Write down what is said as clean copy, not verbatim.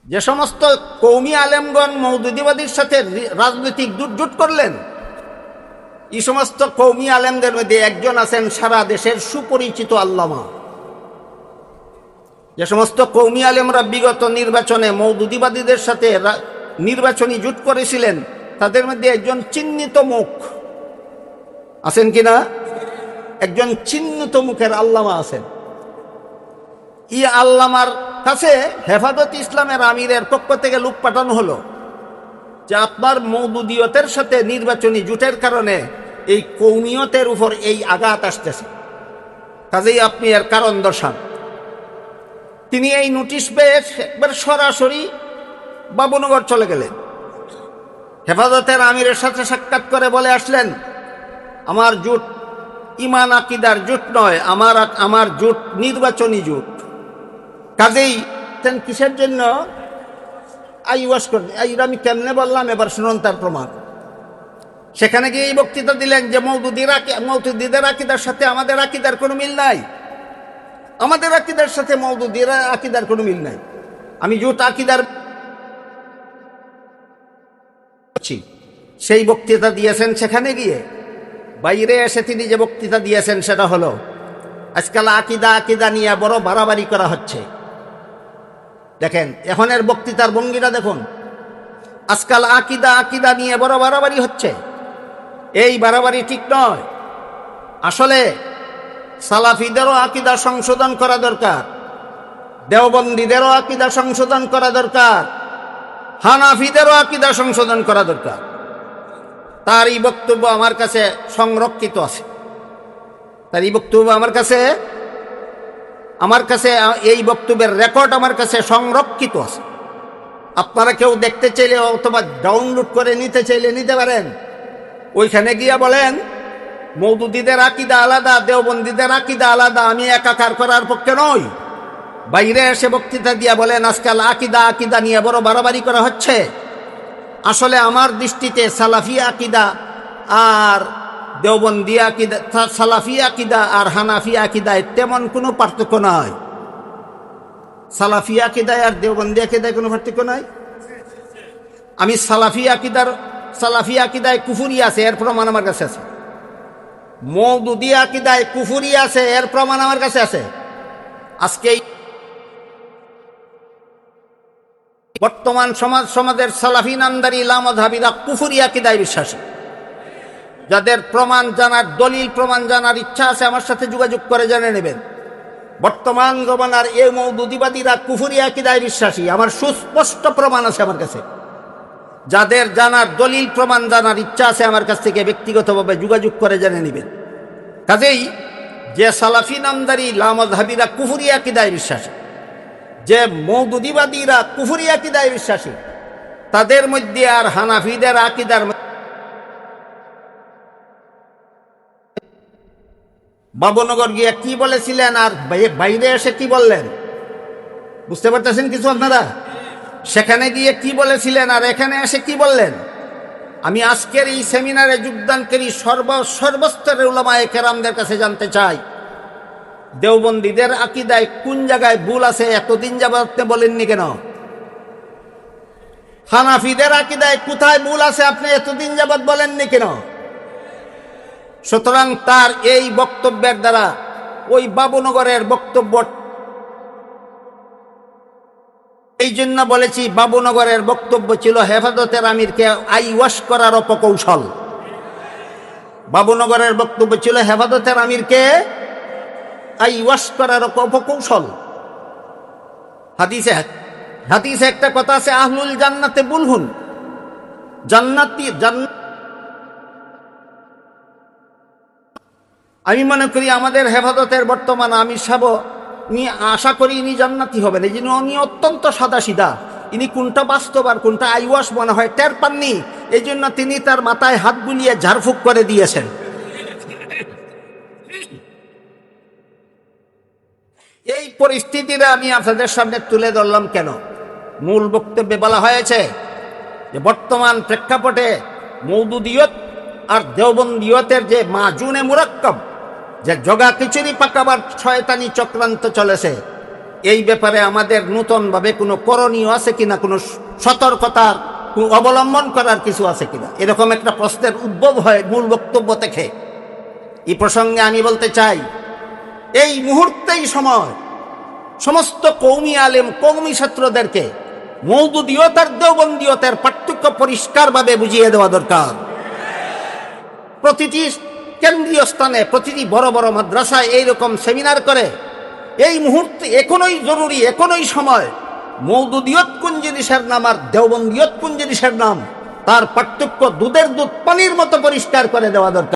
যে সমস্ত কৌমি আলেমগণ মওদুদিবাদীর সাথে রাজনৈতিক জোট করলেন, এই সমস্ত কৌমি আলেমদের মধ্যে একজন আছেন সারা দেশের সুপরিচিত আল্লামা। যে সমস্ত কৌমি আলেমরা বিগত নির্বাচনে মওদুদিবাদীদের সাথে নির্বাচনী জোট করেছিলেন, তাদের মধ্যে একজন চিহ্নিত মুখ আছেন কিনা? একজন চিহ্নিত মুখের আল্লামা আছেন। এই আল্লামার কাছে হেফাজত ইসলামের আমিরের পক্ষ থেকে লোক পাঠানো হলো যে আপনার মওদুদিয়তের সাথে নির্বাচনী জোটের কারণে এই কৌমিয়তের উপর এই আঘাত আসতেছে, কাজেই আপনি এর কারণ দর্শান। তিনি এই নোটিশ পেয়ে একবার সরাসরি বাবুনগর চলে গেলেন। হেফাজতের আমিরের সাথে সাক্ষাৎ করে বলে আসলেন, আমার জোট ইমান আকিদার জোট নয়, আমার জোট নির্বাচনী জোট। কাজেই কিসের জন্য আইওয়াস করেন? আমি কেমনে বললাম, এবার শুনুন তার প্রমাণ। সেখানে গিয়ে এই বক্তৃতা দিলেন যে মওদুদিদের আকিদার সাথে আমাদের আকিদার কোনো মিল নাই, আমাদের আকিদার সাথে মওদুদির আকিদার কোনো মিল নাই। আমি জোট আকিদার সেই বক্তৃতা দিয়েছেন। সেখানে গিয়ে বাইরে এসে তিনি যে বক্তৃতা দিয়েছেন সেটা হলো, আজকাল আকিদা নিয়ে বড় বাড়াবাড়ি করা হচ্ছে। দেখেন এখনের বক্তৃতার ভঙ্গিটা দেখুন। আজকাল আকিদা নিয়ে বড় বাড়াবাড়ি হচ্ছে। এই বাড়াবাড়ি ঠিক নয়। আসলে সালাফিদেরও আকিদা সংশোধন করা দরকার, দেওবন্দীদেরও আকিদা সংশোধন করা দরকার, হানাফিদেরও আকিদা সংশোধন করা দরকার। তার এই বক্তব্য আমার কাছে সংরক্ষিত আছে। তার এই বক্তব্য আমার কাছে এই বক্তব্যের রেকর্ড আমার কাছে সংরক্ষিত আছে। আপনারা কেউ দেখতে চাইলে অথবা ডাউনলোড করে নিতে চাইলে নিতে পারেন। ওইখানে গিয়া বলেন মওদুদিদের আকিদা আলাদা, দেওবন্দীদের আকিদা আলাদা, আমি একাকার করার পক্ষে নই। বাইরে এসে বক্তৃতা দিয়া বলেন আজকাল আকিদা নিয়ে বড় বাড়াবাড়ি করা হচ্ছে। আসলে আমার দৃষ্টিতে সালাফি আকিদা আর দেওবন্দি আকিদা, সালাফি আকিদা আর হানাফি আকিদায় তেমন কোনো পার্থক্য নয়। সালাফি আকিদায় আর দেওবন্দি আকিদায় কোনো পার্থক্য নয়। আমি সালাফি আকিদায় কুফুরি আছে, এর প্রমাণ আমার কাছে আছে। মওদুদি আকিদায় কুফুরি আছে, এর প্রমাণ আমার কাছে আছে। আজকে বর্তমান সমাজের সালাফি নামদারি লামাযহাবীরা কুফুরি আকিদায় বিশ্বাসী। যাদের প্রমাণ জানার, দলিল প্রমাণ জানার ইচ্ছা আছে আমার সাথে যোগাযোগ করে জেনে নেবেন। বর্তমান জমানার এই মওদুদিবাদীরা কুফুরি আকিদায় বিশ্বাসী। আমার সুস্পষ্ট প্রমাণ আছে আমার কাছে। যাদের জানার, দলিল প্রমাণ জানার ইচ্ছা আছে আমার কাছ থেকে ব্যক্তিগতভাবে যোগাযোগ করে জেনে নেবেন। কাজেই যে সালাফি নামদারি লামাযহাবীরা কুফুরি আকিদায় বিশ্বাসী, যে মওদুদিবাদীরা কুফুরি আকিদায় বিশ্বাসী, তাদের মধ্যে আর হানাফিদের আকিদার বাবুনগর গিয়ে কি বলেছিলেন আর বাইরে এসে কি বললেন বুঝতে পারতেছেন কিছু আপনারা? সেখানে গিয়ে কি বলেছিলেন আর এখানে এসে কি বললেন? আমি আজকের এই সেমিনারে যোগদানকারী সর্বস্তরের উলামায়ে কেরামদের কাছে জানতে চাই, দেওবন্দীদের আকিদায় কোন জায়গায় ভুল আছে এতদিন যাবত আপনি বলেননি কেন? হানাফিদের আকিদায় কোথায় ভুল আছে আপনি এতদিন যাবত বলেননি কেন? সুতরাং তার এই বক্তব্যের দ্বারা ওই বাবুনগরের বক্তব্য, এই জন্য বলেছি বাবুনগরের বক্তব্য ছিল হেফাজতের আমিরকে আইওয়াশ করার অপকৌশল। বাবুনগরের বক্তব্য ছিল হেফাজতের আমিরকে আইওয়াশ করার অপকৌশল। হাদিসে একটা কথা আছে, আহলুল জান্নাতে বুলহুন, আমি মনে করি আমাদের হেফাজতের বর্তমান আমির সাহেব, উনি আশা করি ইনি জান্নাতি হবেন। এই জন্য উনি অত্যন্ত সাদাসিধা। ইনি কোনটা বাস্তব আর কোনটা আইওয়াশ মনে হয় টের পাননি। এই জন্য তিনি তার মাথায় হাত বুলিয়ে ঝাড়ফুঁক করে দিয়েছেন। এই পরিস্থিতিটা আমি আপনাদের সামনে তুলে ধরলাম কেন? মূল বক্তব্যে বলা হয়েছে যে বর্তমান প্রেক্ষাপটে মওদুদিয়ত আর দেওবন্দিয়তের যে মাজুনে মুরাক্কাব, যে জগা খিচুড়ি পাকাবার শয়তানি চক্রান্ত চলেছে, এই ব্যাপারে আমাদের নূতনভাবে কোনো করণীয় আছে কিনা, কোনো সতর্কতার অবলম্বন করার কিছু আছে কিনা, এরকম একটা প্রশ্নের উদ্ভব হয় মূল বক্তব্য থেকে। এই প্রসঙ্গে আমি বলতে চাই, এই মুহূর্তেই সময় সমস্ত কওমি আলেম, কওমি ছাত্রদেরকে মওদুদিয়ত আর দেওবন্দিয়তের পার্থক্য পরিষ্কারভাবে বুঝিয়ে দেওয়া দরকার। প্রতিটি কেন্দ্রীয় স্থানে, প্রতিটি বড় বড় মাদ্রাসায় এইরকম সেমিনার করে এই মুহূর্তে এখনই জরুরি, এখনই সময় মওদুদিয়ত কোন জিনিসের নাম আর দেওবন্দিয়ত কোন জিনিসের নাম, তার পার্থক্য দুধের দুধ পানির মতো পরিষ্কার করে দেওয়া দরকার।